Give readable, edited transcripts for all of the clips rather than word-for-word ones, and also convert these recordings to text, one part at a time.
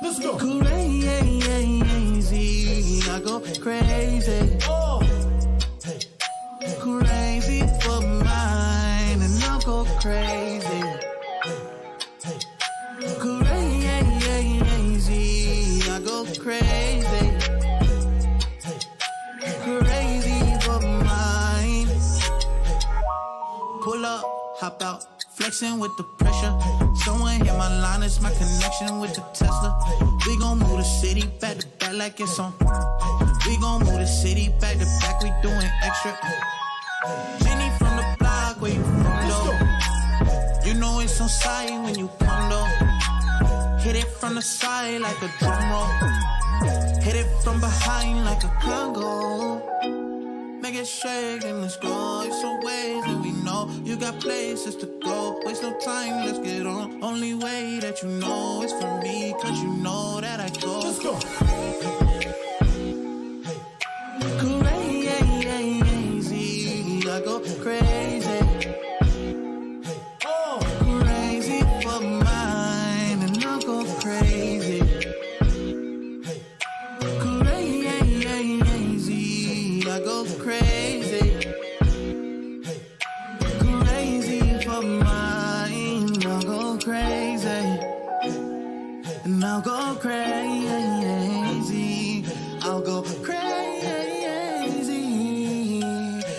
Let's go. Crazy, I go crazy. Oh. Crazy for mine, and I'll go crazy. Crazy, I go crazy. Crazy for mine. Pull up, hop out, flexing with the pressure. Someone hit my line, it's my connection with the Tesla. We gon' move the city back to back like it's on. We gon' move the city back to back, we doing extra. Jenny from the block, where you from though? You know it's on side when you come though. Hit it from the side like a drum roll. Hit it from behind like a Congo. Make it shake and let's go. It's some ways that we know. You got places to go. Waste no time, let's get on. Only way that you know is for me, cause you know that I go. Let's go. Crazy, I go crazy. Oh. Crazy for mine, and I'll go crazy. Crazy, I go crazy. Crazy for mine, I'll go crazy. And I'll go crazy. I'll go crazy.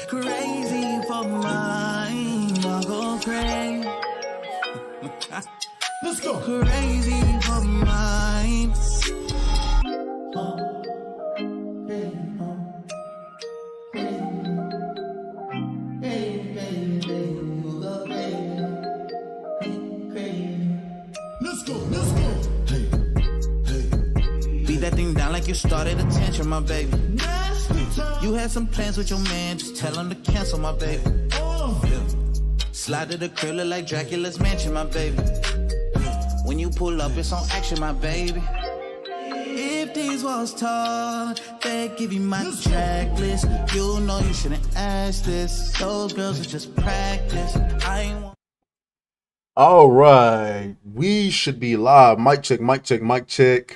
Crazy for mine, I'll go crazy. Let's go. Crazy for mine. Let's go. Let's go. Beat that thing down like you started attention, my baby. You had some plans with your man, just tell him to cancel, my baby. Oh. Slide to the crib, look like Dracula's mansion, my baby. When you pull up, it's on action, my baby. If these walls tall, they give you my checklist. You know you shouldn't ask this. Those girls are just practice. I ain't want. All right, we should be live. Mic check, mic check, mic check.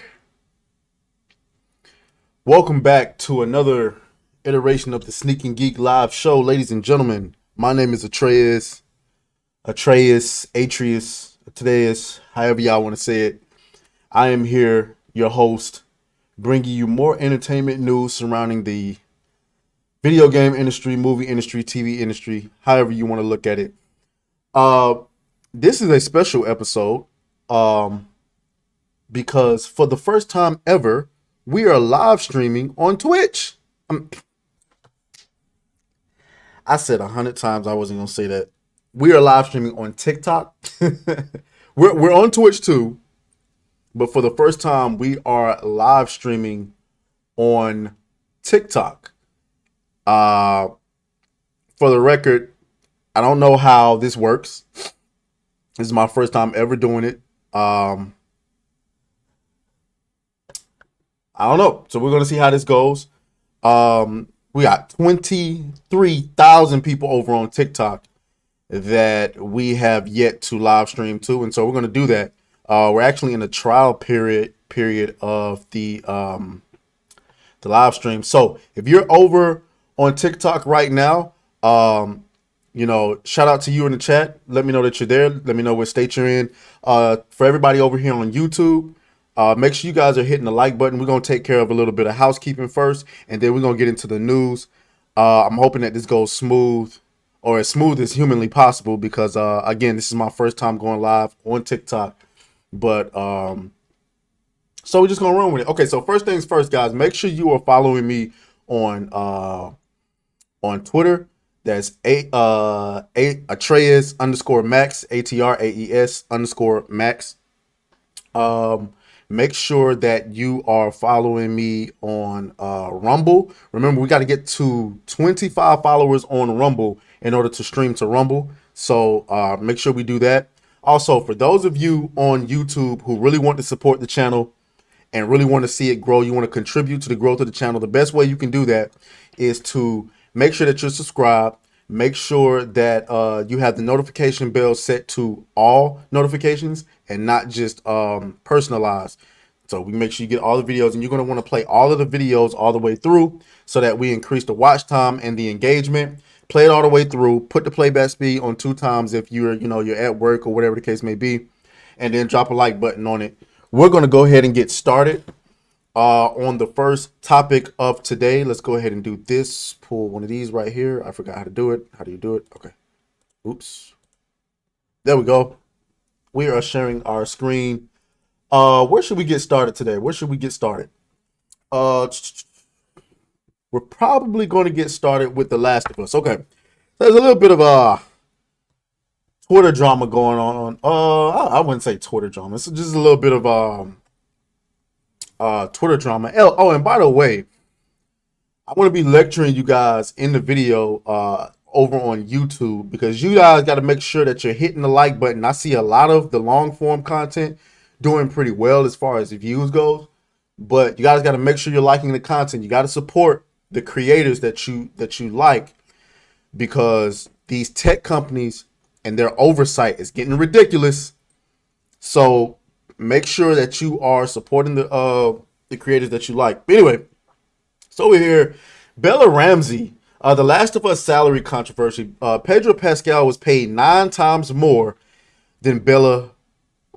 Welcome back to another iteration of the SNEEK and GEEK live show, ladies and gentlemen. My name is Atreus, however y'all want to say it. I am here, your host, bringing you more entertainment news surrounding the video game industry, movie industry, TV industry, however you want to look at it. This is a special episode because for the first time ever, we are live streaming on Twitch. I said 100 times I wasn't going to say that. We are live streaming on TikTok. we're on Twitch too, but for the first time, we are live streaming on TikTok. For the record, I don't know how this works. This is my first time ever doing it. I don't know. So we're going to see how this goes. We got 23,000 people over on TikTok that we have yet to live stream to. And so we're going to do that. We're actually in the trial period of the live stream. So if you're over on TikTok right now, shout out to you in the chat. Let me know that you're there. Let me know what state you're in. For everybody over here on YouTube, make sure you guys are hitting the like button. We're going to take care of a little bit of housekeeping first, and then we're going to get into the news. I'm hoping that this goes smooth, or as smooth as humanly possible, because, again, this is my first time going live on TikTok. But so we're just going to run with it. Okay, so first things first, guys. Make sure you are following me on Twitter. That's Atreus _Max, ATRAES _Max. Make sure that you are following me on Rumble. Remember, we got to get to 25 followers on Rumble in order to stream to Rumble. So make sure we do that. Also, for those of you on YouTube who really want to support the channel and really want to see it grow, you want to contribute to the growth of the channel, the best way you can do that is to make sure that you're subscribed. Make sure that you have the notification bell set to all notifications and not just personalized. So we make sure you get all the videos, and you're going to want to play all of the videos all the way through so that we increase the watch time and the engagement. Play it all the way through. Put the playback speed on 2 times if you're at work or whatever the case may be, and then drop a like button on it. We're going to go ahead and get started on the first topic of today. Let's go ahead and do this. Pull one of these right here. I forgot how to do it. How do you do it? Okay. Oops. There we go. We are sharing our screen. Where should we get started today? Where should we get started? We're probably going to get started with The Last of Us. Okay. There's a little bit of Twitter drama going on. I wouldn't say Twitter drama. It's just a little bit of Twitter drama. Oh, and by the way, I want to be lecturing you guys in the video over on YouTube, because you guys got to make sure that you're hitting the like button. I see a lot of the long form content doing pretty well as far as the views goes, but you guys got to make sure you're liking the content. You got to support the creators that you like, because these tech companies and their oversight is getting ridiculous. So make sure that you are supporting the creators that you like. But anyway, so we're here. Bella Ramsey, The Last of Us salary controversy. Pedro Pascal was paid 9 times more than Bella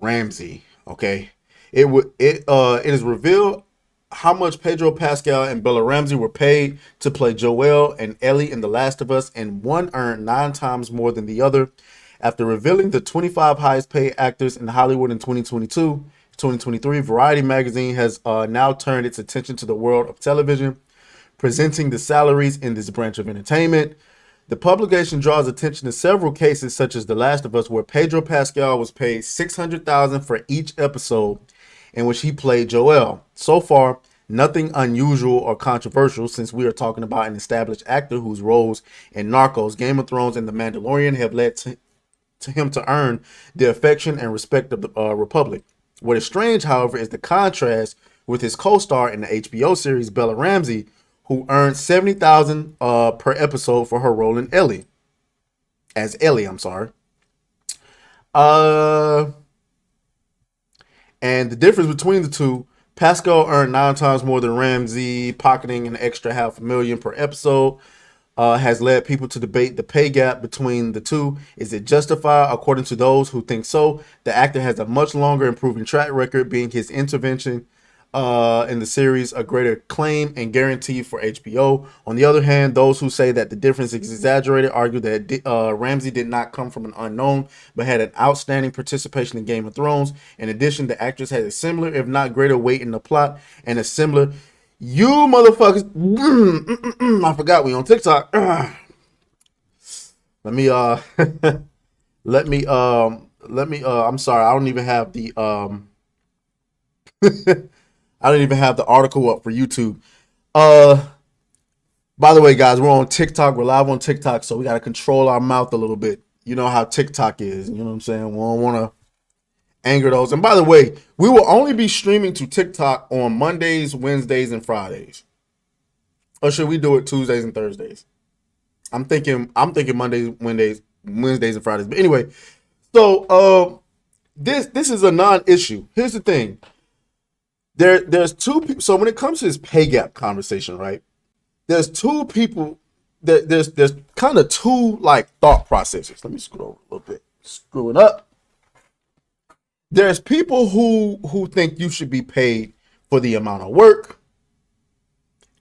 Ramsey. Okay, it is revealed how much Pedro Pascal and Bella Ramsey were paid to play Joel and Ellie in The Last of Us, and one earned 9 times more than the other. After revealing the 25 highest paid actors in Hollywood in 2023, Variety magazine has now turned its attention to the world of television, presenting the salaries in this branch of entertainment. The publication draws attention to several cases, such as The Last of Us, where Pedro Pascal was paid $600,000 for each episode in which he played Joel. So far, nothing unusual or controversial, since we are talking about an established actor whose roles in Narcos, Game of Thrones, and The Mandalorian have led to him to earn the affection and respect of the Republic. What is strange, however, is the contrast with his co-star in the HBO series Bella Ramsey, who earned $70,000 per episode for her role in Ellie. As Ellie, I'm sorry. And the difference between the two, Pascal earned 9 times more than Ramsey, pocketing an extra $500,000 per episode. Has led people to debate the pay gap between the two. Is it justified? According to those who think so, the actor has a much longer improving track record, being his intervention in the series a greater claim and guarantee for HBO. On the other hand, those who say that the difference is exaggerated argue that Ramsey did not come from an unknown, but had an outstanding participation in Game of Thrones. In addition, the actress has a similar, if not greater, weight in the plot and a similar. You motherfuckers! I forgot we on TikTok. Let me. I'm sorry. I don't even have the I don't even have the article up for YouTube. By the way, guys, we're on TikTok. We're live on TikTok, so we got to control our mouth a little bit. You know how TikTok is. You know what I'm saying? We don't want to anger those. And by the way, we will only be streaming to TikTok on Mondays, Wednesdays, and Fridays. Or should we do it Tuesdays and Thursdays? I'm thinking Mondays, Wednesdays, and Fridays. But anyway, so this is a non-issue. Here's the thing. There's two people. So when it comes to this pay gap conversation, right? There's two people. There's kind of two like thought processes. Let me scroll over a little bit. Screw it up. There's people who think you should be paid for the amount of work,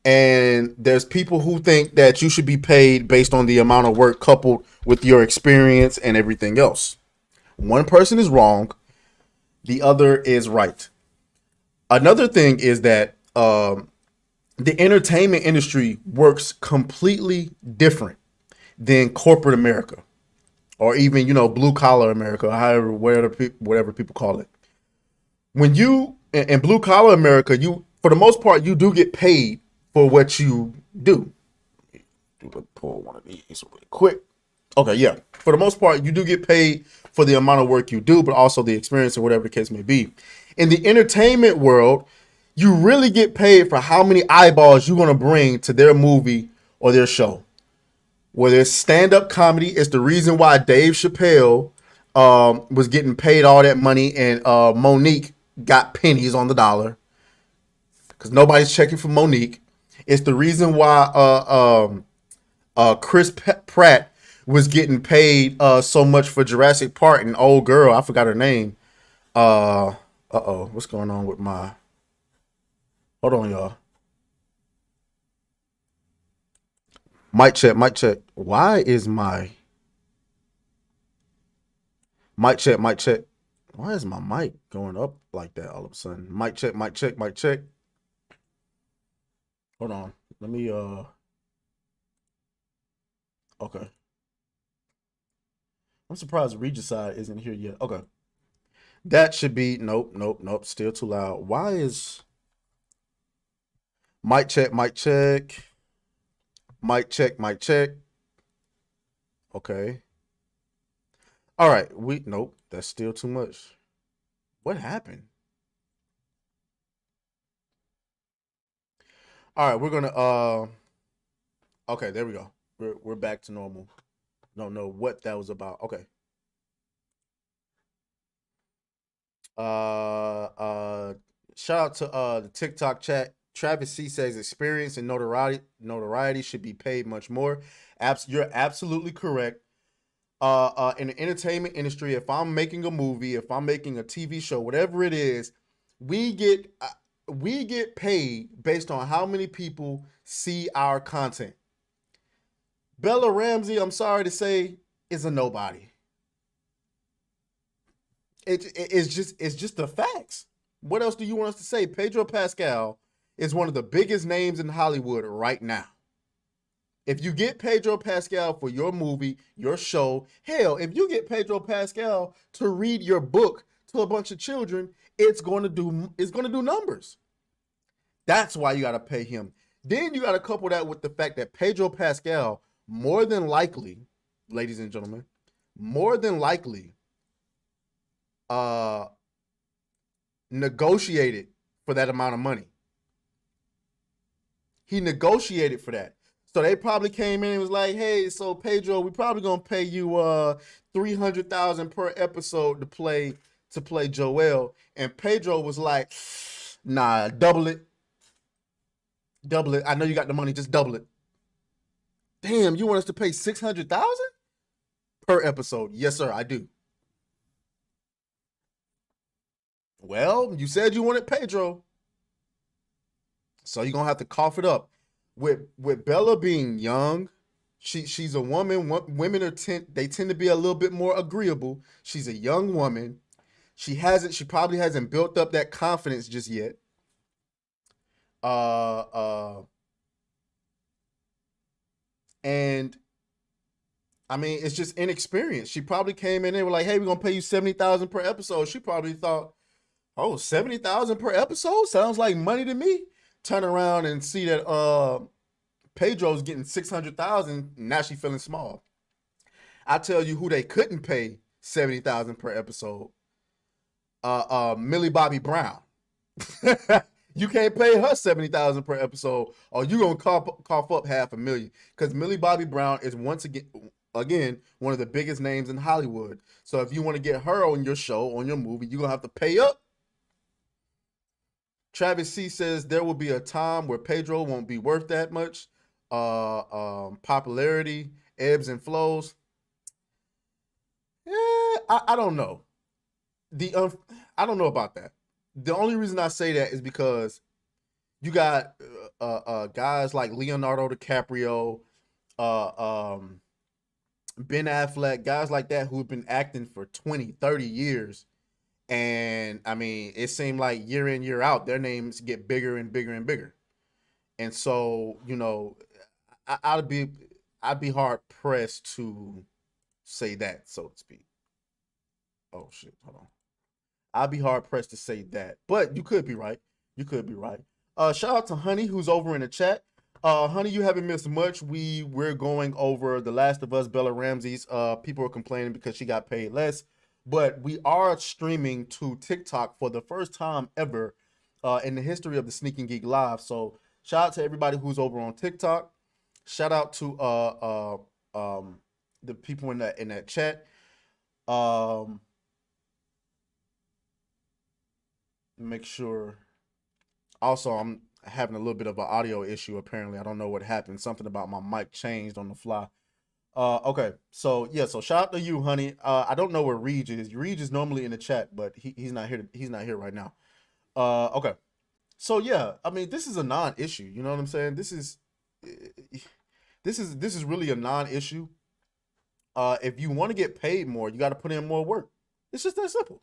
and there's people who think that you should be paid based on the amount of work coupled with your experience and everything else. One person is wrong, the other is right. Another thing is that the entertainment industry works completely different than corporate America, or even, blue collar America, however, whatever people call it. When you in blue collar America, you, for the most part, you do get paid for what you do. Pull one of these really quick. Okay, yeah. For the most part, you do get paid for the amount of work you do, but also the experience or whatever the case may be. In the entertainment world, you really get paid for how many eyeballs you're going to bring to their movie or their show. Whether it's stand-up comedy, it's the reason why Dave Chappelle was getting paid all that money and Monique got pennies on the dollar. because nobody's checking for Monique. It's the reason why Chris Pratt was getting paid so much for Jurassic Park, and old girl, I forgot her name. What's going on with my? Hold on, y'all. Mic check, mic check. Why is my mic check, mic check? Why is my mic going up like that all of a sudden? Mic check, mic check, mic check. Hold on. Let me okay. I'm surprised Regicide isn't here yet. Okay. That should be nope, nope, nope. Still too loud. Why is mic check, mic check, mic check, mic check? Okay. All right. Nope. That's still too much. What happened? All right. We're gonna Okay. There we go. We're back to normal. Don't know what that was about. Okay. Shout out to the TikTok chat. Travis C says experience and notoriety should be paid much more. You're absolutely correct. In the entertainment industry, if I'm making a movie, if I'm making a TV show, whatever it is, we get paid based on how many people see our content. Bella Ramsey, I'm sorry to say, is a nobody. It's just the facts. What else do you want us to say? Pedro Pascal is one of the biggest names in Hollywood right now. If you get Pedro Pascal for your movie, your show, hell, if you get Pedro Pascal to read your book to a bunch of children, it's going to do numbers. That's why you got to pay him. Then you got to couple that with the fact that Pedro Pascal, more than likely, ladies and gentlemen, more than likely, negotiated for that amount of money. He negotiated for that. So they probably came in and was like, "Hey, so Pedro, we probably gonna pay you $300,000 per episode to play Joel." And Pedro was like, "Nah, double it, double it. I know you got the money, just double it." Damn, you want us to pay $600,000 per episode? Yes, sir, I do. Well, you said you wanted Pedro, so you're gonna have to cough it up. With Bella being young, she's a woman. Women they tend to be a little bit more agreeable. She's a young woman. She probably hasn't built up that confidence just yet. Uh uh and I mean, it's just inexperience. She probably came in and were like, "Hey, we're gonna pay you 70,000 per episode." She probably thought, "Oh, 70,000 per episode sounds like money to me." Turn around and see that Pedro's getting 600,000. Now she feeling small. I tell you who they couldn't pay 70,000 per episode. Millie Bobby Brown. You can't pay her 70,000 per episode, or you gonna cough up $500,000. Because Millie Bobby Brown is once again one of the biggest names in Hollywood. So if you want to get her on your show, on your movie, you're gonna have to pay up. Travis C says there will be a time where Pedro won't be worth that much. Popularity ebbs and flows. Yeah, I don't know. I don't know about that. The only reason I say that is because you got guys like Leonardo DiCaprio, Ben Affleck, guys like that who've been acting for 20, 30 years. And I mean, it seemed like year in, year out, their names get bigger and bigger and bigger. And so, I'd be hard pressed to say that, so to speak. Oh shit, hold on. I'd be hard pressed to say that, but you could be right. You could be right. Shout out to Honey, who's over in the chat. Honey, you haven't missed much. We're going over The Last of Us, Bella Ramsey's. People are complaining because she got paid less, but we are streaming to TikTok for the first time ever in the history of the Sneak and Geek Live. So shout out to everybody who's over on TikTok. Shout out to the people in that chat. Make sure. Also, having a little bit of an audio issue. Apparently, I don't know what happened. Something about my mic changed on the fly. Okay, so yeah, so shout out to you, honey. I don't know where Reed is. Reed is normally in the chat, but he's not here. He's not here right now. Okay, so yeah, I mean, this is a non-issue. You know what I'm saying? This is really a non-issue. If you want to get paid more, you got to put in more work. It's just that simple.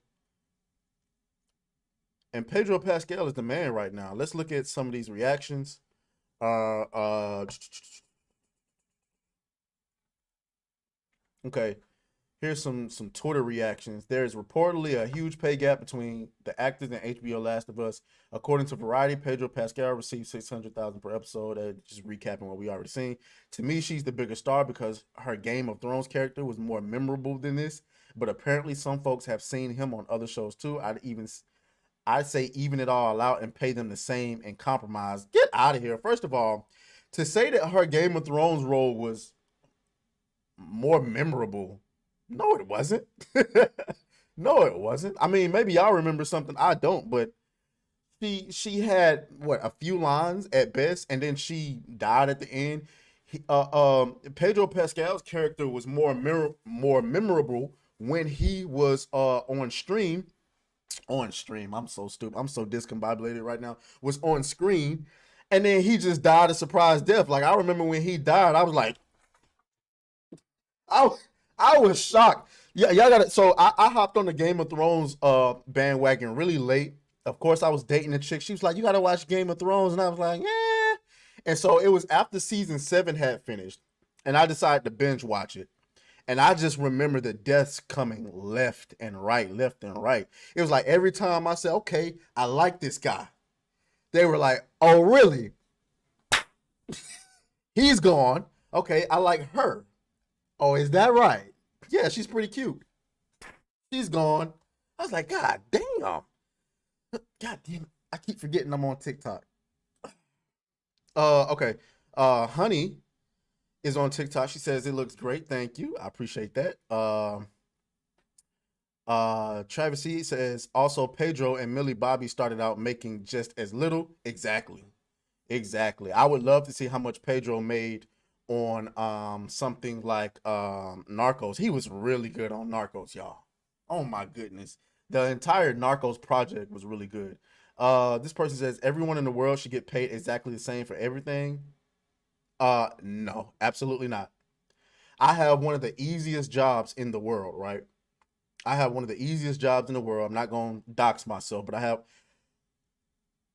And Pedro Pascal is the man right now. Let's look at some of these reactions. Okay, here's some Twitter reactions. There is reportedly a huge pay gap between the actors in HBO Last of Us. According to Variety, Pedro Pascal received $600,000 per episode. Just recapping what we already seen. To me, she's the bigger star because her Game of Thrones character was more memorable than this. But apparently, some folks have seen him on other shows too. I'd say even it all out and pay them the same and compromise. Get out of here. First of all, to say that her Game of Thrones role was more memorable, no, it wasn't. No, it wasn't. I mean, maybe y'all remember something I don't, but she had what, a few lines at best, and then she died at the end. Pedro Pascal's character was more memorable when he was on stream. On stream, I'm so stupid. I'm so discombobulated right now. Was on screen, and then he just died a surprise death. Like I remember when he died, I was like, I I was shocked. Yeah, y'all got it. So I hopped on the Game of Thrones bandwagon really late. Of course, I was dating a chick. She was like, "You got to watch Game of Thrones," and I was like, "Yeah." And so it was after season 7 had finished, and I decided to binge watch it. And I just remember the deaths coming left and right, left and right. It was like every time I said, "Okay, I like this guy," they were like, "Oh, really? He's gone. Okay, I like her. Oh, is that right? Yeah, she's pretty cute. She's gone." I was like, God damn. God damn it. I keep forgetting I'm on TikTok. Okay. Honey is on TikTok. She says it looks great. Thank you. I appreciate that. Travis C says also Pedro and Millie Bobby started out making just as little. Exactly. Exactly. I would love to see how much Pedro made on something like Narcos. He was really good on Narcos, y'all. Oh my goodness. The entire Narcos project was really good. This person says everyone in the world should get paid exactly the same for everything. No, absolutely not. I have one of the easiest jobs in the world, right? I have one of the easiest jobs in the world. I'm not going to dox myself, but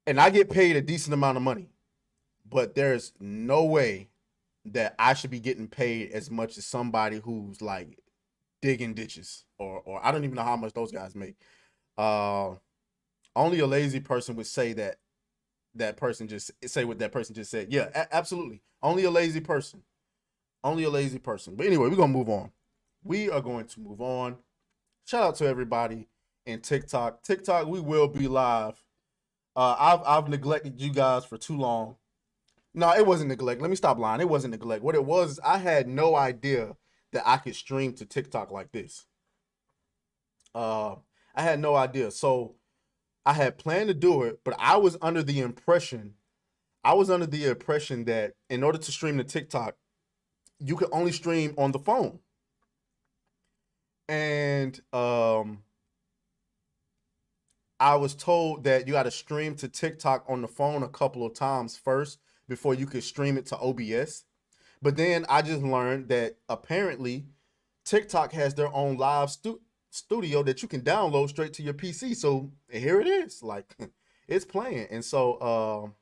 and I get paid a decent amount of money, but there's no way that I should be getting paid as much as somebody who's like digging ditches or I don't even know how much those guys make. Uh, Only a lazy person would say that person just say what that person just said. Yeah, absolutely. Only a lazy person. Only a lazy person. But anyway, we're gonna move on. We are going to move on. Shout out to everybody in TikTok. TikTok, we will be live. I've neglected you guys for too long. No, it wasn't neglect. Let me stop lying. It wasn't neglect. What it was, I had no idea that I could stream to TikTok like this. Uh, I had no idea. So I had planned to do it, but I was under the impression that in order to stream to TikTok, you could only stream on the phone. And I was told that you got to stream to TikTok on the phone a couple of times first before you could stream it to OBS. But then I just learned that apparently TikTok has their own live studio that you can download straight to your PC. So here it is, like it's playing. And so,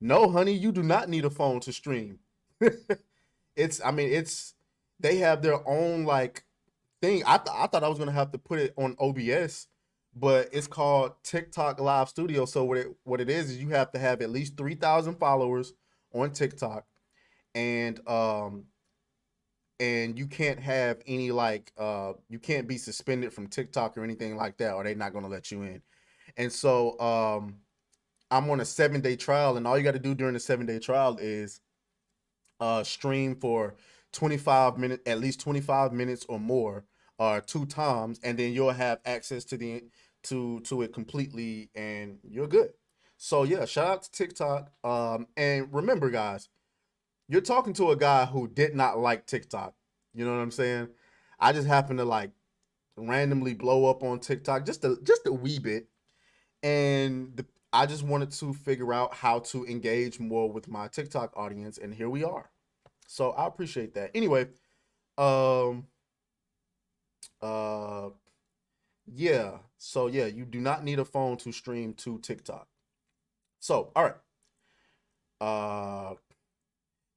no, honey, you do not need a phone to stream. I mean, they have their own like thing. I thought I was gonna have to put it on OBS, but it's called TikTok Live Studio. So what it is you have to have at least 3,000 followers on TikTok, and you can't have any like you can't be suspended from TikTok or anything like that, or they're not gonna let you in. And so I'm on a 7-day trial, and all you got to do during the 7-day trial is stream for 25 minutes, at least 25 minutes or more, 2 times, and then you'll have access to it completely, and you're good. So yeah, shout out to TikTok. And remember, guys, you're talking to a guy who did not like TikTok. You know what I'm saying? I just happened to like randomly blow up on TikTok just a wee bit, and I just wanted to figure out how to engage more with my TikTok audience, and here we are. So I appreciate that. Anyway, um, uh, yeah. So yeah, you do not need a phone to stream to TikTok. So all right. Uh,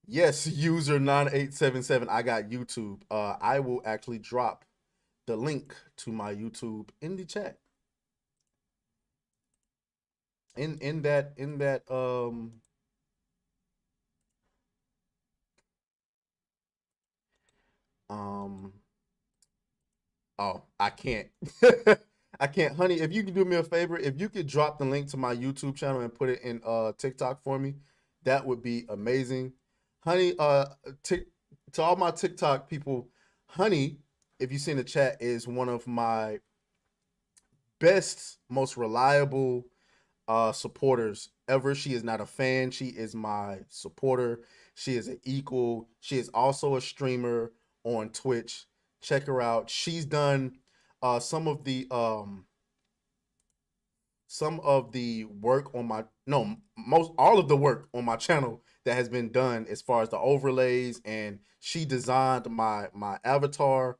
yes, user 9877. I got YouTube. I will actually drop the link to my YouTube in the chat. In that oh, I can't. I can't, honey. If you could do me a favor, if you could drop the link to my YouTube channel and put it in TikTok for me, that would be amazing, honey. To all my TikTok people, honey, if you see in the chat, is one of my best, most reliable supporters ever. She is not a fan. She is my supporter. She is an equal. She is also a streamer on Twitch. Check her out. She's done some of the work on my no most all of the work on my channel that has been done as far as the overlays, and she designed my avatar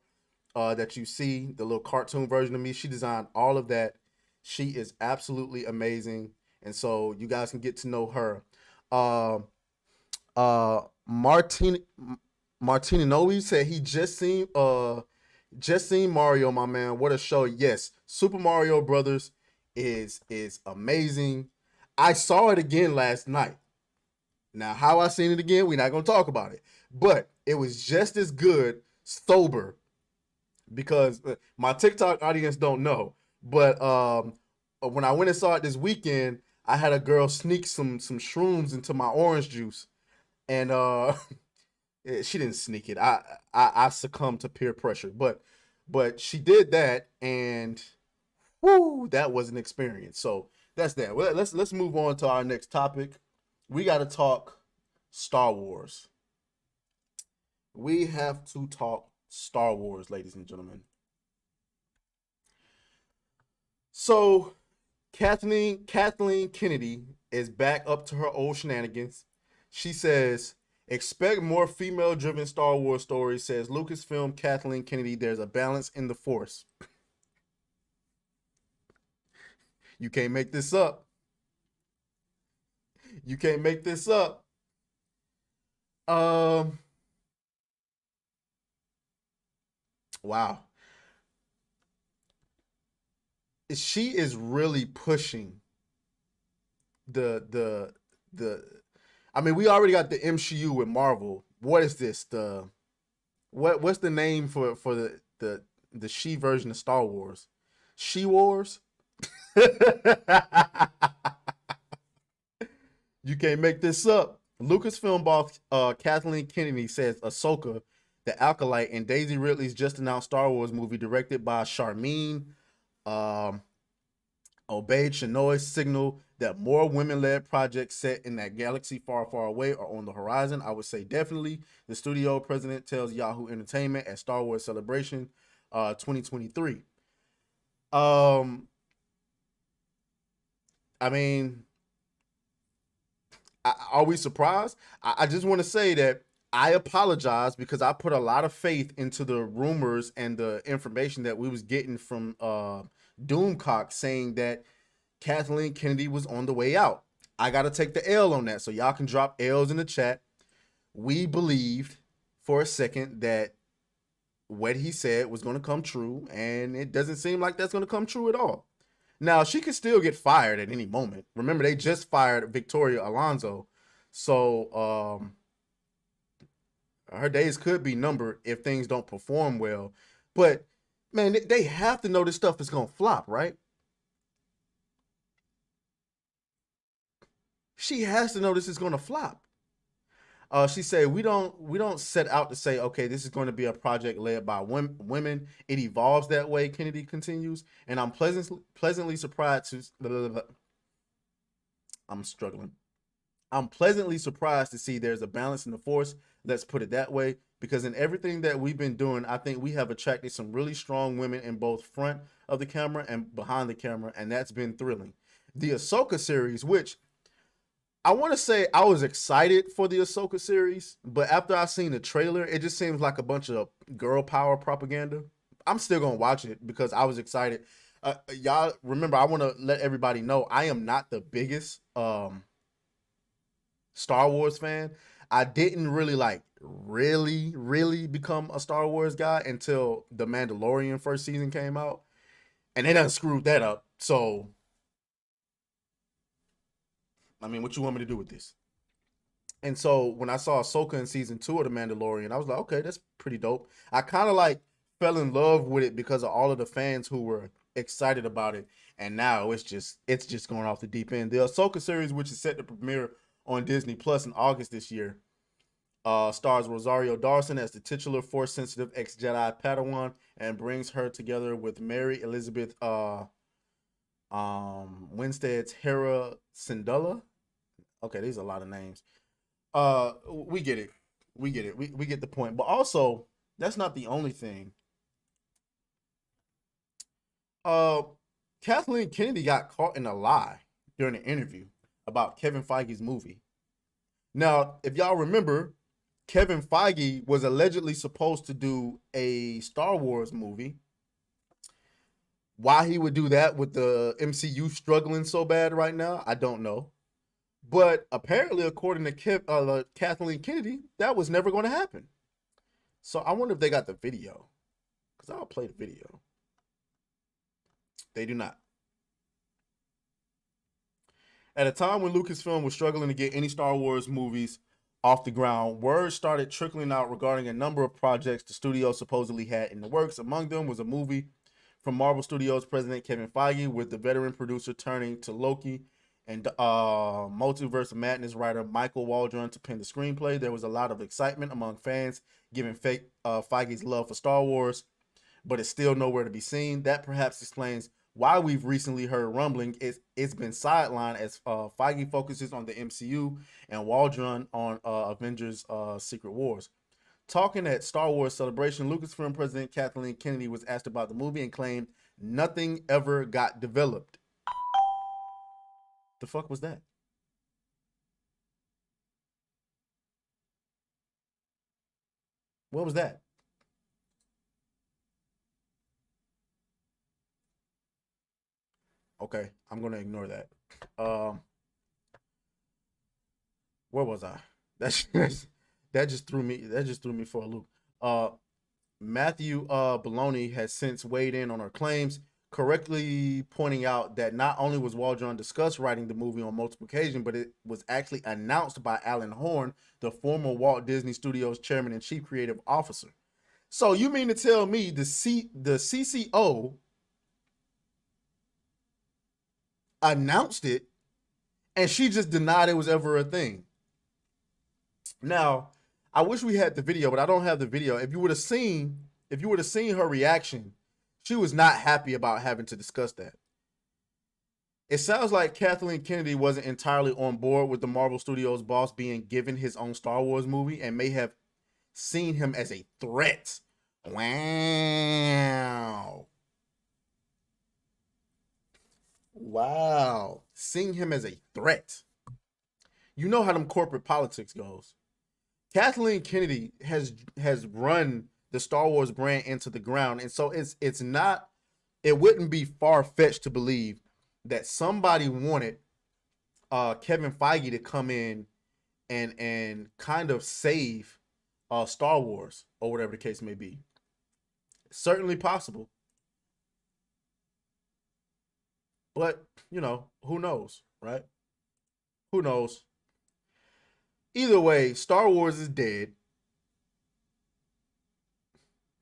that you see, the little cartoon version of me. She designed all of that. She is absolutely amazing, and so you guys can get to know her. Uh, Martin Martininowi said he just seen Mario, my man. What a show! Yes, Super Mario Brothers is amazing. I saw it again last night. Now, how I seen it again, we're not gonna talk about it, but it was just as good sober, because my TikTok audience don't know. But when I went and saw it this weekend, I had a girl sneak some shrooms into my orange juice, and she didn't sneak it. I succumbed to peer pressure, but she did that, and whoo, that was an experience. So that's that. Well, let's move on to our next topic. We got to talk Star Wars. We have to talk Star Wars, ladies and gentlemen. So Kathleen Kennedy is back up to her old shenanigans. She says, expect more female-driven Star Wars stories, says Lucasfilm Kathleen Kennedy. There's a balance in the Force. You can't make this up. You can't make this up. Um, wow. She is really pushing the I mean, we already got the MCU with Marvel. What is this? What's the name for the she version of Star Wars? She Wars? You can't make this up. Lucasfilm boss Kathleen Kennedy says Ahsoka, the Acolyte, and Daisy Ridley's just announced Star Wars movie directed by Charmin um, Obeyed Chinoy's signal that more women-led projects set in that galaxy far, far away are on the horizon. I would say definitely. The studio president tells Yahoo Entertainment at Star Wars Celebration 2023. Um, I mean, are we surprised? I just want to say that I apologize because I put a lot of faith into the rumors and the information that we was getting from Doomcock saying that Kathleen Kennedy was on the way out. I got to take the L on that, so y'all can drop L's in the chat. We believed for a second that what he said was going to come true, and it doesn't seem like that's going to come true at all. Now, she could still get fired at any moment. Remember, they just fired Victoria Alonso, so her days could be numbered if things don't perform well. But man, they have to know this stuff is going to flop, right? She has to know this is going to flop. She said, "We don't set out to say, okay, this is going to be a project led by women. It evolves that way." Kennedy continues, and I'm pleasantly surprised to I'm struggling. I'm pleasantly surprised to see there's a balance in the force. Let's put it that way. Because in everything that we've been doing, I think we have attracted some really strong women in both front of the camera and behind the camera, and that's been thrilling. The Ahsoka series, which I want to say I was excited for the Ahsoka series, but after I seen the trailer, it just seems like a bunch of girl power propaganda. I'm still gonna watch it because I was excited. Y'all remember, I want to let everybody know I am not the biggest Star Wars fan. I didn't really really become a Star Wars guy until The Mandalorian first season came out, and they done screwed that up. So, I mean, what you want me to do with this? And so when I saw Ahsoka in season 2 of The Mandalorian, I was like, okay, that's pretty dope. I kind of like fell in love with it because of all of the fans who were excited about it, and now it's just going off the deep end. The Ahsoka series, which is set to premiere on Disney Plus in August this year, stars Rosario Dawson as the titular Force-sensitive ex-Jedi Padawan and brings her together with Mary Elizabeth Winstead's Hera Syndulla. Okay, these are a lot of names. We get it. We get it. We get the point. But also, that's not the only thing. Uh, Kathleen Kennedy got caught in a lie during an interview about Kevin Feige's movie. Now, if y'all remember, Kevin Feige was allegedly supposed to do a Star Wars movie. Why he would do that with the MCU struggling so bad right now, I don't know. But apparently, according to Kathleen Kennedy, that was never going to happen. So I wonder if they got the video. Because I'll play the video. They do not. At a time when Lucasfilm was struggling to get any Star Wars movies off the ground, word started trickling out regarding a number of projects the studio supposedly had in the works. Among them was a movie from Marvel Studios president Kevin Feige, with the veteran producer turning to Loki and Multiverse of Madness writer Michael Waldron to pen the screenplay. There was a lot of excitement among fans given Feige's love for Star Wars, but it's still nowhere to be seen. That perhaps explains why we've recently heard rumbling. It's been sidelined as Feige focuses on the MCU and Waldron on Avengers Secret Wars. Talking at Star Wars Celebration, Lucasfilm president Kathleen Kennedy was asked about the movie and claimed nothing ever got developed. The fuck was that? What was that? Okay, I'm gonna ignore that. Um, where was I? That's that just threw me. That just threw me for a loop. Matthew Baloney has since weighed in on her claims, correctly pointing out that not only was Waldron discussed writing the movie on multiple occasions, but it was actually announced by Alan Horn, the former Walt Disney Studios chairman and chief creative officer. So you mean to tell me the CCO announced it and she just denied it was ever a thing? Now, I wish we had the video, but I don't have the video. If you would have seen her reaction, she was not happy about having to discuss that. It sounds like Kathleen Kennedy wasn't entirely on board with the Marvel Studios boss being given his own Star Wars movie and may have seen him as a threat. Wow. Wow. Seeing him as a threat. You know how them corporate politics goes. Kathleen Kennedy has run the Star Wars brand into the ground, and so it wouldn't be far fetched to believe that somebody wanted Kevin Feige to come in and kind of save Star Wars or whatever the case may be. Certainly possible, but who knows, right? Who knows? Either way, Star Wars is dead.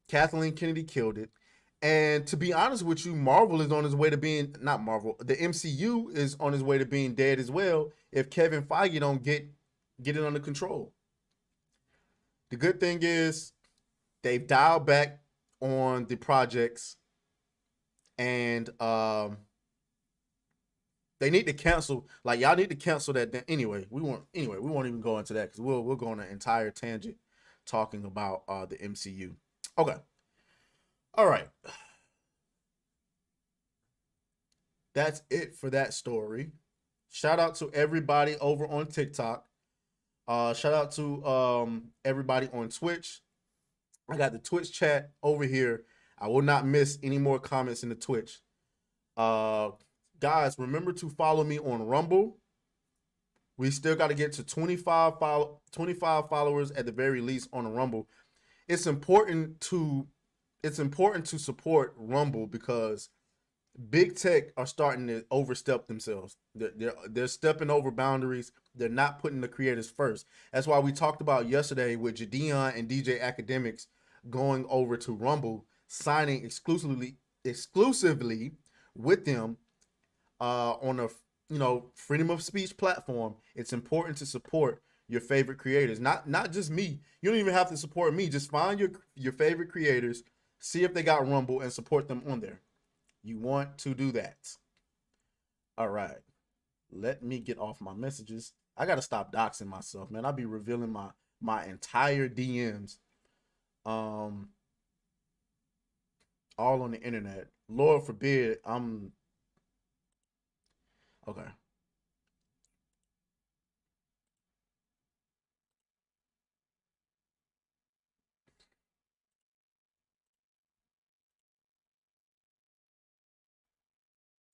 Kathleen Kennedy killed it. And to be honest with you, Marvel is on his way to being, not Marvel, the MCU is on his way to being dead as well if Kevin Feige don't get it under control. The good thing is they've dialed back on the projects, and They need to cancel. Like y'all need to cancel that. Anyway, we won't. Anyway, we won't even go into that because we'll go on an entire tangent talking about the MCU. Okay. All right. That's it for that story. Shout out to everybody over on TikTok. Shout out to everybody on Twitch. I got the Twitch chat over here. I will not miss any more comments in the Twitch. Guys, remember to follow me on Rumble. We still got to get to 25 followers at the very least on Rumble. It's important to support Rumble because big tech are starting to overstep themselves. They're stepping over boundaries. They're not putting the creators first. That's why we talked about yesterday with Jadeon and DJ Academics going over to Rumble, signing exclusively with them on a freedom of speech platform. It's important to support your favorite creators, not just me. You don't even have to support me. Just find your favorite creators, see if they got Rumble, and support them on there. You want to do that. All right. Let me get off my messages. I got to stop doxing myself, man. I'll be revealing my entire DMs all on the internet. Lord forbid I'm okay.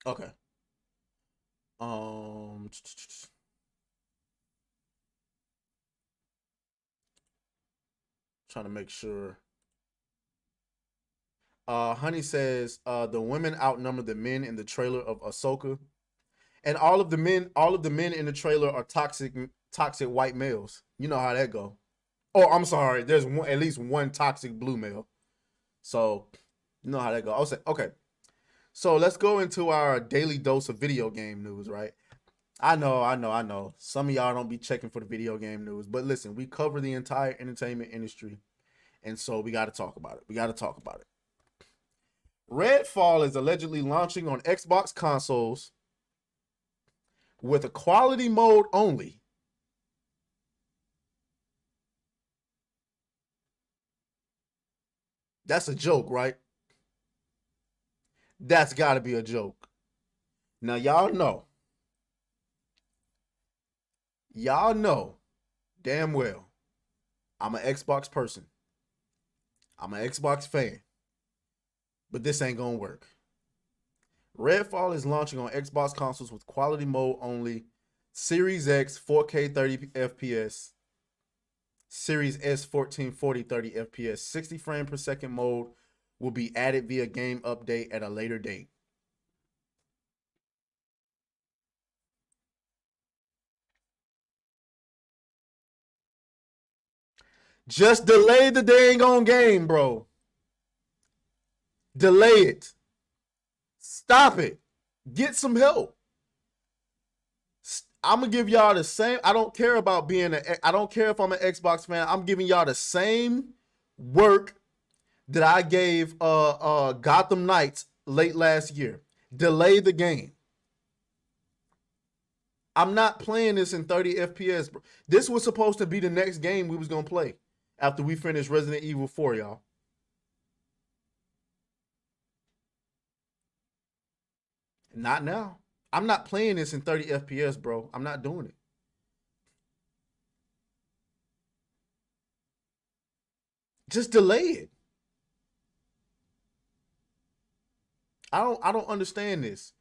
Okay. Trying to make sure. Honey says the women outnumber the men in the trailer of Ahsoka, and all of the men in the trailer are toxic white males. You know how that go. Oh, I'm sorry. There's at least one toxic blue male. So you know how that go. I'll say okay. So let's go into our daily dose of video game news, right? I know. Some of y'all don't be checking for the video game news, but listen, we cover the entire entertainment industry, and so we got to talk about it. Redfall is allegedly launching on Xbox consoles with a quality mode only. That's a joke, right? That's got to be a joke. Now, y'all know damn well I'm an Xbox person. I'm an Xbox fan. But this ain't going to work. Redfall is launching on Xbox consoles with quality mode only. Series X 4K 30 FPS. Series S 1440 30 FPS. 60 frame per second mode will be added via game update at a later date. Just delay the dang on game, bro. Delay it. Stop it. Get some help. I'm gonna give y'all the same. I don't care about I don't care if I'm an Xbox fan. I'm giving y'all the same work that I gave Gotham Knights late last year. Delay the game. I'm not playing this in 30 FPS, bro. This was supposed to be the next game we was gonna play after we finished Resident Evil 4, y'all. Not now. I'm not playing this in 30 FPS, bro. I'm not doing it. Just delay it. I don't understand this.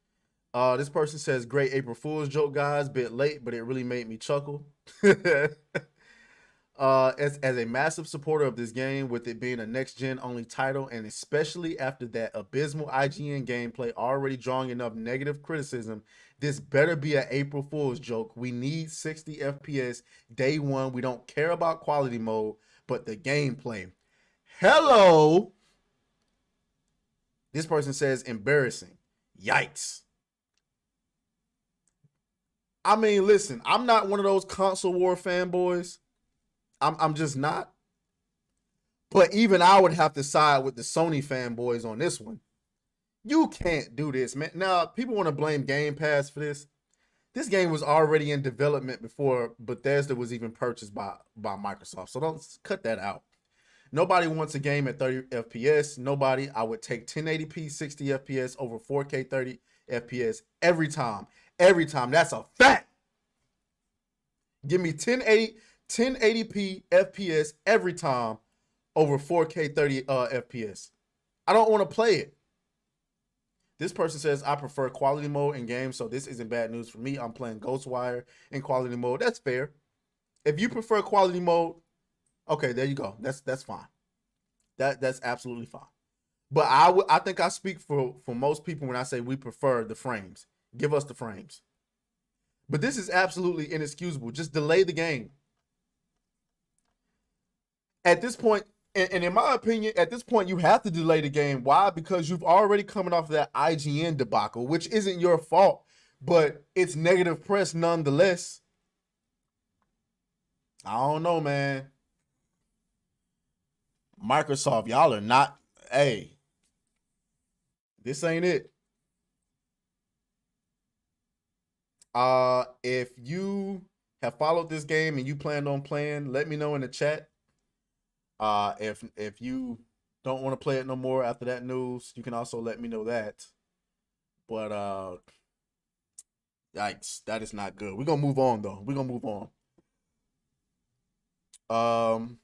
This person says, great April Fool's joke, guys. Bit late, but it really made me chuckle. As a massive supporter of this game, with it being a next-gen only title, and especially after that abysmal IGN gameplay already drawing enough negative criticism, this better be an April Fool's joke. We need 60 FPS day one. We don't care about quality mode, but the gameplay. Hello! This person says, embarrassing. Yikes. I mean, listen, I'm not one of those console war fanboys. I'm just not. But even I would have to side with the Sony fanboys on this one. You can't do this, man. Now, people want to blame Game Pass for this. This game was already in development before Bethesda was even purchased by Microsoft. So don't cut that out. Nobody wants a game at 30 FPS. Nobody. I would take 1080p 60 FPS over 4K 30 FPS every time. Every time. That's a fact. Give me 1080p FPS every time over 4K 30 FPS. I don't want to play it. This person says, I prefer quality mode in games, so this isn't bad news for me. I'm playing Ghostwire in quality mode. That's fair. If you prefer quality mode, okay, there you go. That's fine. That's absolutely fine. But I think I speak for most people when I say we prefer the frames. Give us the frames. But this is absolutely inexcusable. Just delay the game. At this point, and in my opinion, at this point, you have to delay the game. Why? Because you've already coming off of that IGN debacle, which isn't your fault, but it's negative press nonetheless. I don't know, man. Microsoft, y'all are not. Hey, this ain't it. If you have followed this game and you planned on playing, let me know in the chat. If you don't want to play it no more after that news, you can also let me know that. But yikes, that is not good. We're gonna move on though. We're gonna move on.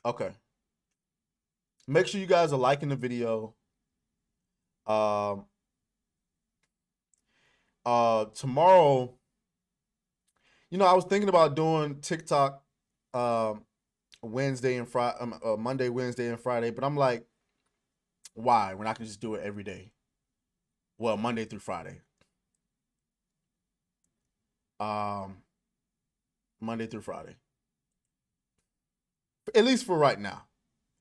Okay. Make sure you guys are liking the video. Tomorrow, I was thinking about doing TikTok Wednesday and Friday, Monday, Wednesday, and Friday, but I'm like, why? When I can just do it every day. Well, Monday through Friday. Monday through Friday. At least for right now.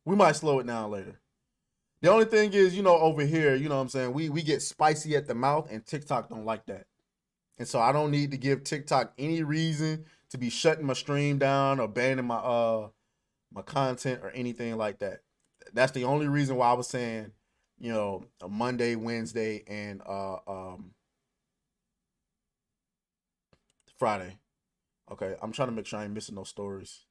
We might slow it down later. The only thing is, over here, you know what I'm saying, we get spicy at the mouth, and TikTok don't like that. And so I don't need to give TikTok any reason to be shutting my stream down or banning my my content or anything like that. That's the only reason why I was saying, a Monday, Wednesday, and Friday. Okay, I'm trying to make sure I ain't missing no stories.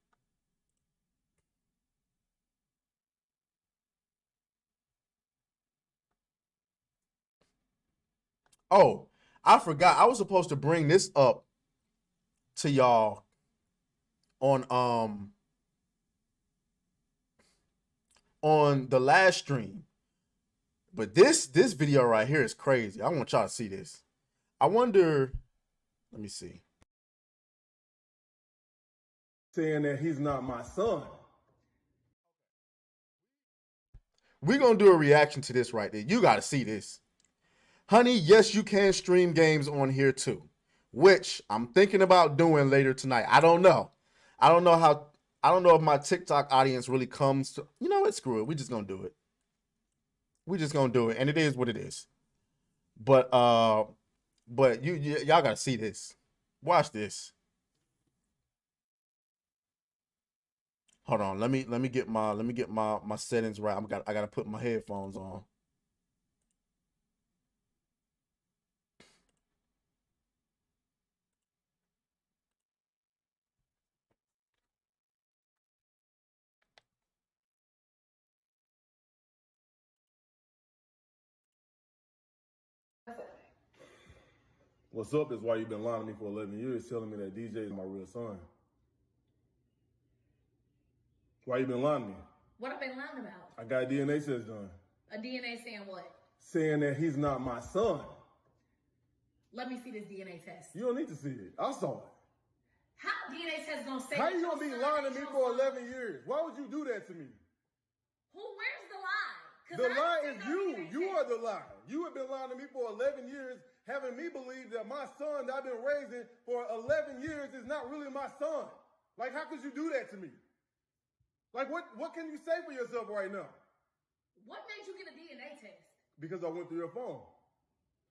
Oh, I forgot. I was supposed to bring this up to y'all on the last stream. But this video right here is crazy. I want y'all to see this. I wonder, let me see. Saying that he's not my son. We're going to do a reaction to this right there. You got to see this. Honey, yes, you can stream games on here too, which I'm thinking about doing later tonight. I don't know. I don't know if my TikTok audience really comes to, what, screw it. We just going to do it. We just going to do it. And it is what it is. But y'all got to see this. Watch this. Hold on. Let me get my settings right. I got to put my headphones on. What's up is why you've been lying to me for 11 years, telling me that DJ is my real son. Why you been lying to me? What I've been lying about? I got a DNA test done. A DNA saying what? Saying that he's not my son. Let me see this DNA test. You don't need to see it. I saw it. How DNA test gonna say? How you gonna be lying to me for 11 years? Why would you do that to me? Where's the lie? The lie is you. You are the lie. You have been lying to me for 11 years, having me believe that my son that I've been raising for 11 years is not really my son. Like, how could you do that to me? Like, what can you say for yourself right now? What made you get a DNA test? Because I went through your phone.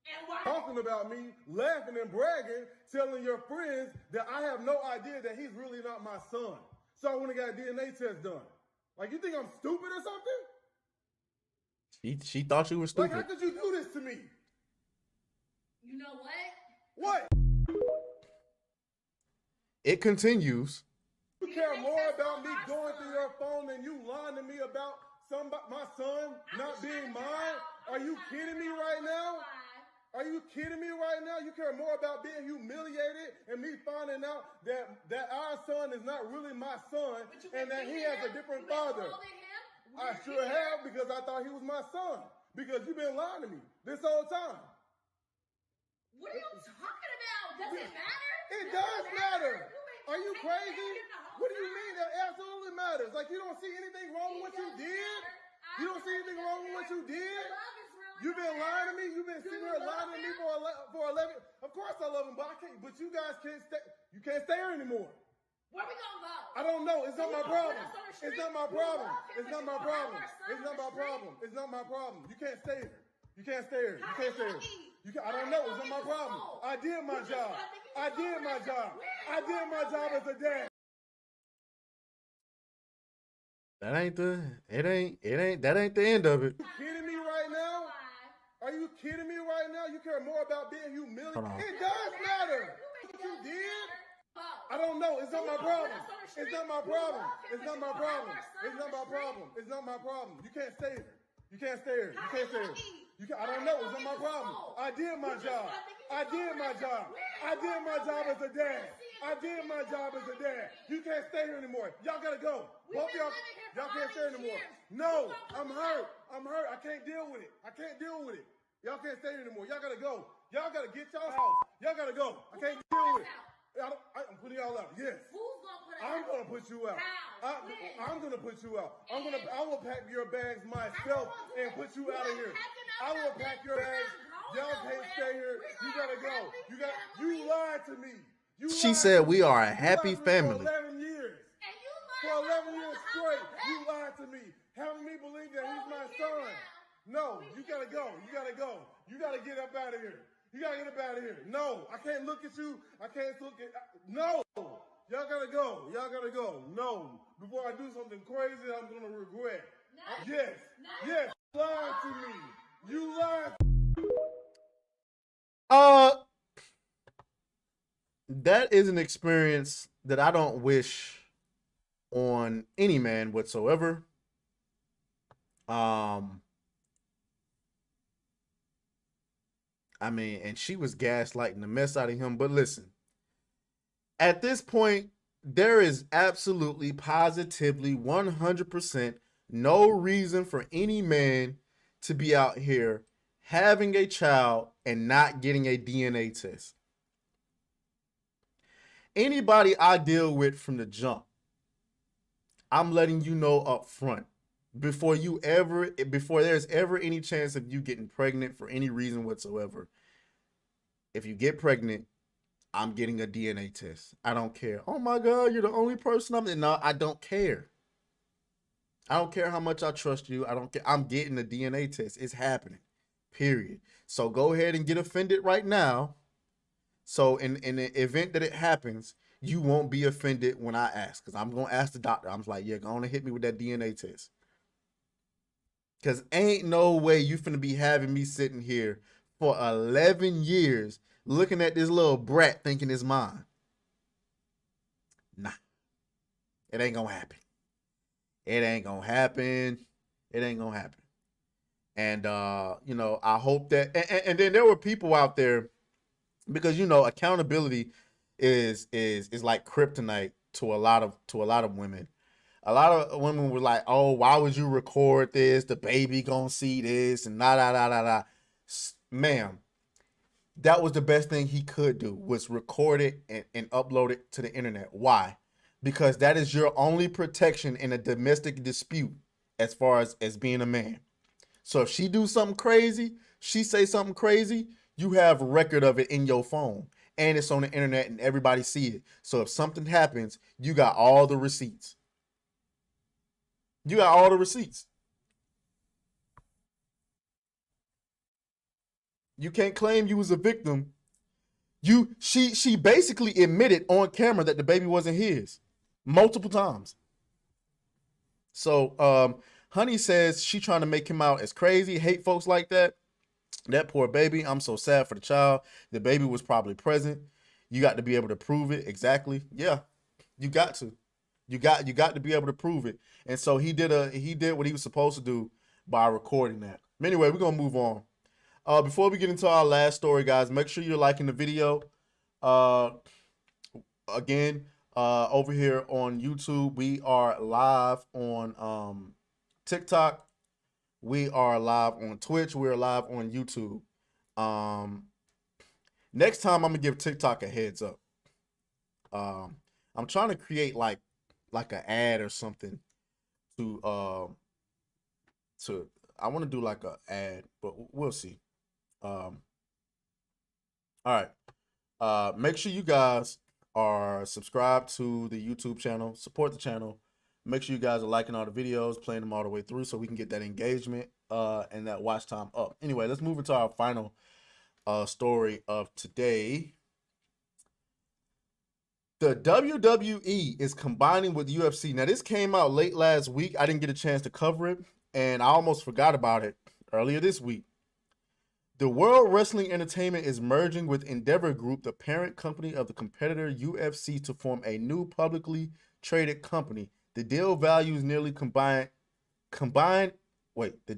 And why? Talking about me, laughing and bragging, telling your friends that I have no idea that he's really not my son. So I went and got a DNA test done. Like, you think I'm stupid or something? She thought you were stupid. Like, how could you do this to me? You know what? What? It continues. You care more about me going through your phone than you lying to me about my son not being mine? Are you kidding me right now? Are you kidding me right now? You care more about being humiliated and me finding out that our son is not really my son and that he has a different father. I sure have, because I thought he was my son. Because you've been lying to me this whole time. What are you talking about? Does it matter? It does matter. Are you crazy? What do you mean? That absolutely matters. Like, you don't see anything wrong with what you did? You don't see anything wrong with what you did? You've been lying to me. You've been sitting here lying to me for 11. Of course I love him, but I can't. But you guys can't stay. You can't stay here anymore. Where we gonna go? I don't know. It's not my problem. It's not my problem. It's not my problem. It's not my problem. It's not my problem. You can't stay here. You can't stay here. You can't stay here. I don't know. It's not my problem. I did my job. I did my job. I did my job as a dad. That ain't the end of it. Are you kidding me right now? Are you kidding me right now? You care more about being humiliated? It does matter. What you did? I don't know. It's not my problem. It's not my problem. It's not my problem. It's not my problem. It's not my problem. You can't stay here. You can't stay here. You can't stay here. I don't know. It's not my problem. I did my job. I did my job. I did my job as a dad. I did my job as a dad. You can't stay here anymore. Y'all gotta go. Both y'all can't stay anymore. No, I'm hurt. I'm hurt. I can't deal with it. I can't deal with it. Y'all can't stay here anymore. Y'all gotta go. Y'all gotta get y'all house. Y'all gotta go. I can't deal with it. I'm putting y'all out. Yes. Who's gonna put us I'm out? gonna put you out. How? I'm gonna put you out. I will pack your bags myself and put you out of here. I will pack your bags. Y'all can't stay here. You gotta go. You lied to me. She said we are a happy family. For 11 years. And you lied For 11 about years the straight, house. you lied to me, having me believe that he's my son. No, you gotta go. You gotta go. You gotta get up out of here. You gotta get up out of here. No, I can't look at you. I can't look at. No, y'all gotta go. Y'all gotta go. No, before I do something crazy, I'm gonna regret. No. Yes, No. yes. You lied to me. You lied. That is an experience that I don't wish on any man whatsoever. I mean, and she was gaslighting the mess out of him. But listen, at this point, there is absolutely, positively, 100% no reason for any man to be out here having a child and not getting a DNA test. Anybody I deal with from the jump, I'm letting you know up front, before there's ever any chance of you getting pregnant for any reason whatsoever. If you get pregnant, I'm getting a DNA test. I don't care. Oh my God, you're the only person no, I don't care. I don't care how much I trust you. I don't care. I'm getting a DNA test. It's happening. Period. So go ahead and get offended right now. So in the event that it happens, you won't be offended when I ask. Because I'm going to ask the doctor. I'm like, yeah, go on and hit me with that DNA test. Because ain't no way you finna be having me sitting here for 11 years looking at this little brat thinking it's mine. Nah. It ain't going to happen. It ain't going to happen. It ain't going to happen. And, you know, I hope that... And then there were people out there, because, you know, accountability is like kryptonite to a lot of women. A lot of women were like, oh, why would you record this? The baby gonna see this and da. Ma'am, that was the best thing he could do, was record it and upload it to the internet. Why? Because that is your only protection in a domestic dispute as far as being a man. So if she do something crazy, she say something crazy, you have a record of it in your phone. And it's on the internet and everybody see it. So if something happens, you got all the receipts. You got all the receipts. You can't claim you was a victim. She basically admitted on camera that the baby wasn't his multiple times. So Honey says she trying to make him out as crazy, hate folks like that. That poor baby. I'm so sad for the child. The baby was probably present. You got to be able to prove it. Exactly. Yeah. You got to. You got to be able to prove it. And so he did what he was supposed to do by recording that. Anyway, we're gonna move on. Before we get into our last story, guys, make sure you're liking the video. Uh, again, over here on YouTube, we are live on TikTok. We are live on Twitch. We're live on YouTube. Um, Next time, I'm gonna give TikTok a heads up. I'm trying to create like an ad or something to to I want to do like a ad, but we'll see. Um, all right. Make sure you guys are subscribed to the YouTube channel, support the channel. Make sure you guys are liking all the videos, playing them all the way through so we can get that engagement and that watch time up. Anyway, let's move into our final story of today. The WWE is combining with UFC. Now, this came out late last week. I didn't get a chance to cover it, and I almost forgot about it earlier this week. The World Wrestling Entertainment is merging with Endeavor Group, the parent company of the competitor UFC, to form a new publicly traded company. The deal values the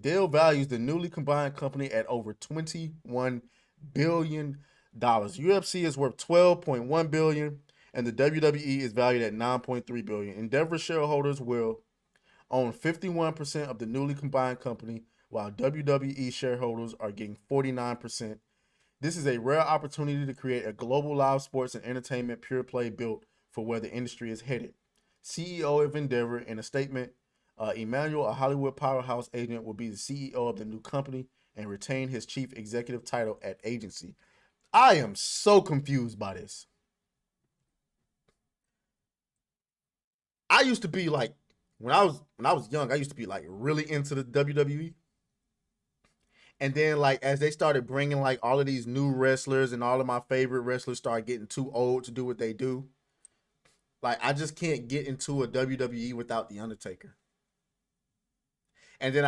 deal values the newly combined company at over $21 billion. UFC is worth $12.1 billion, and the WWE is valued at $9.3 billion. Endeavor shareholders will own 51% of the newly combined company, while WWE shareholders are getting 49%. This is a rare opportunity to create a global live sports and entertainment pure play built for where the industry is headed. CEO of Endeavor, in a statement, Emmanuel, a Hollywood powerhouse agent, will be the CEO of the new company and retain his chief executive title at agency. I am so confused by this. I used to be like, when I was young, I used to be like really into the WWE. And then like as they started bringing like all of these new wrestlers and all of my favorite wrestlers started getting too old to do what they do. Like I just can't get into a WWE without the Undertaker. And then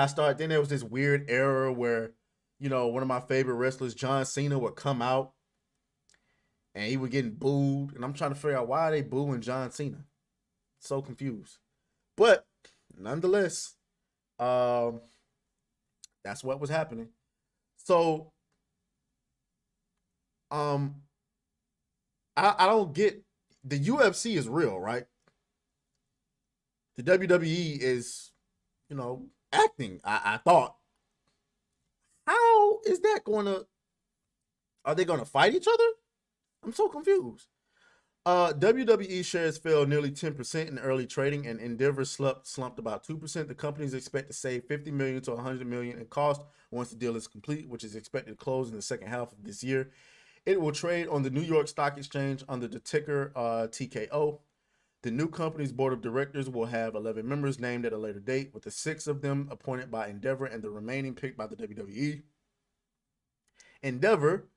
there was this weird era where, one of my favorite wrestlers, John Cena, would come out and he was getting booed. And I'm trying to figure out why are they booing John Cena. So confused. But nonetheless, um, that's what was happening. So um I don't get, the UFC is real, right? The WWE is, acting. I thought. How is that gonna, are they gonna fight each other? I'm so confused. WWE shares fell nearly 10% in early trading, and Endeavor slumped about 2%. The companies expect to save $50 million to $100 million in cost once the deal is complete, which is expected to close in the second half of this year. It will trade on the New York Stock Exchange under the ticker TKO. The new company's board of directors will have 11 members named at a later date, with the 6 of them appointed by Endeavor and the remaining picked by the WWE. Endeavor,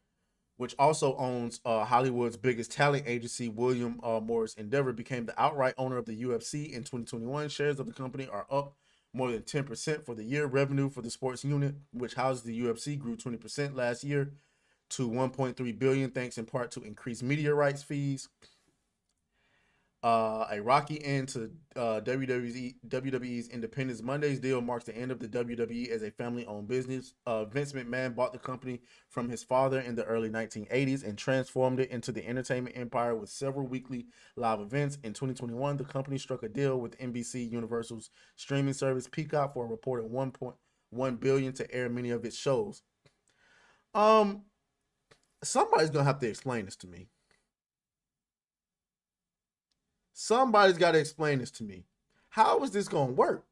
which also owns Hollywood's biggest talent agency, William Morris Endeavor, became the outright owner of the UFC in 2021. Shares of the company are up more than 10% for the year. Revenue for the sports unit, which houses the UFC, grew 20% last year to $1.3 billion, thanks in part to increased media rights fees. A rocky end to WWE's Independence Monday's deal marks the end of the WWE as a family-owned business. Vince McMahon bought the company from his father in the early 1980s and transformed it into the entertainment empire with several weekly live events. In 2021, the company struck a deal with NBC Universal's streaming service Peacock for a reported $1.1 billion to air many of its shows. Somebody's gonna have to explain this to me. Somebody's got to explain this to me. How is this going to work?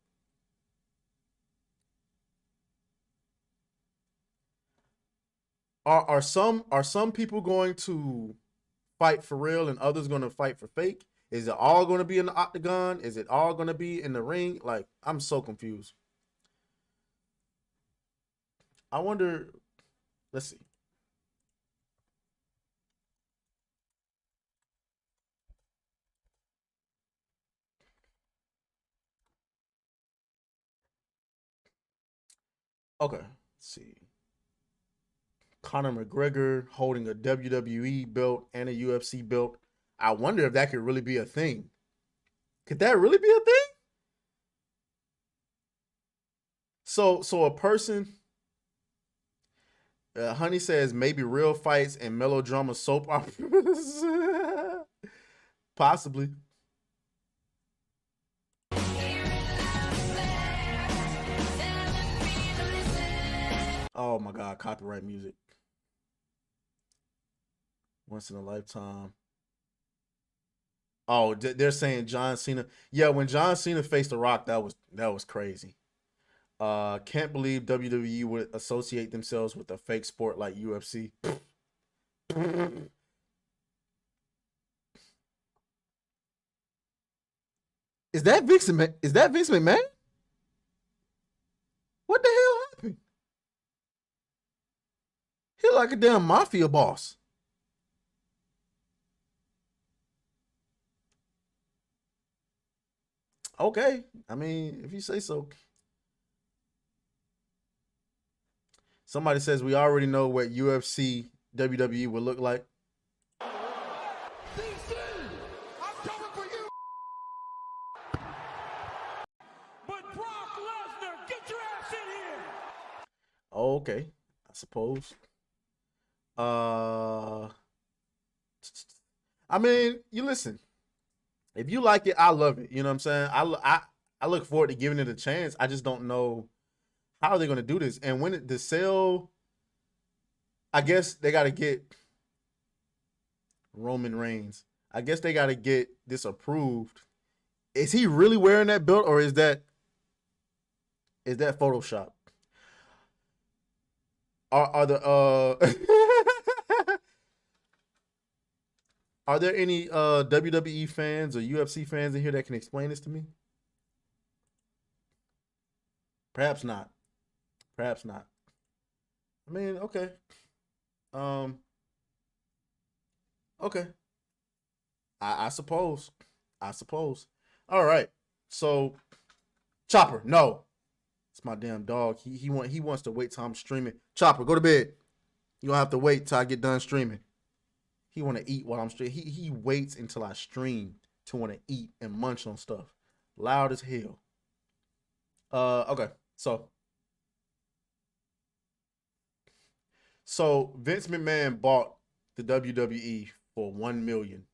Are some people going to fight for real and others going to fight for fake? Is it all going to be in the octagon? Is it all going to be in the ring? Like, I'm so confused. I wonder, let's see. Okay, let's see. Conor McGregor holding a WWE belt and a UFC belt. I wonder if that could really be a thing. Could that really be a thing? So a person, Honey says maybe real fights and melodrama soap operas. Possibly. Oh my God, copyright music. Once in a lifetime. Oh, they're saying John Cena. Yeah, when John Cena faced The Rock, that was crazy. Can't believe WWE would associate themselves with a fake sport like UFC. Is that Vince McMahon? Is that Vince McMahon? What the hell happened? He like a damn mafia boss. Okay, I mean, if you say so. Somebody says we already know what UFC WWE would look like. DC, I'm coming for you. But Brock Lesnar, get your ass in here. Okay, I suppose. I mean, you listen. If you like it, I love it. You know what I'm saying? I look forward to giving it a chance. I just don't know how they're gonna do this. And when the sale, I guess they got to get Roman Reigns. I guess they got to get this approved. Is he really wearing that belt, or is that Photoshop? Are the are there any WWE fans or UFC fans in here that can explain this to me? Perhaps not. Perhaps not. I mean, okay. Okay. I suppose. I suppose. All right. So, Chopper, no. It's my damn dog. He wants to wait till I'm streaming. Chopper, go to bed. You don't have to wait till I get done streaming. He want to eat while I'm streaming. He waits until I stream to want to eat and munch on stuff. Loud as hell. Okay. So Vince McMahon bought the WWE for $1 million,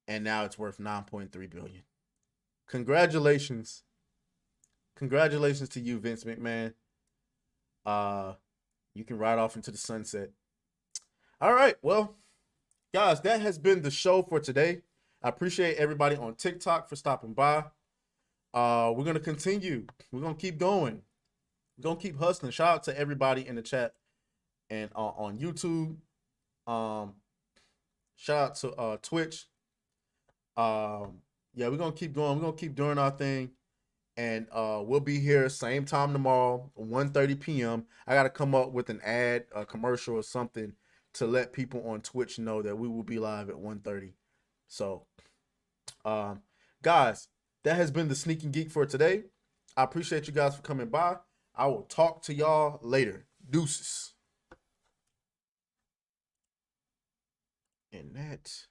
and now it's worth $9.3 billion. Congratulations to you, Vince McMahon. You can ride off into the sunset. All right, well, guys, that has been the show for today. I appreciate everybody on TikTok for stopping by. We're gonna continue. We're gonna keep going. We're gonna keep hustling. Shout out to everybody in the chat and on YouTube. Shout out to Twitch. Yeah, we're gonna keep going. We're gonna keep doing our thing. And we'll be here same time tomorrow, 1:30 p.m. I gotta come up with an ad, a commercial or something to let people on Twitch know that we will be live at 1:30. So guys, that has been the Sneaking Geek for today. I appreciate you guys for coming by. I will talk to y'all later. Deuces. And that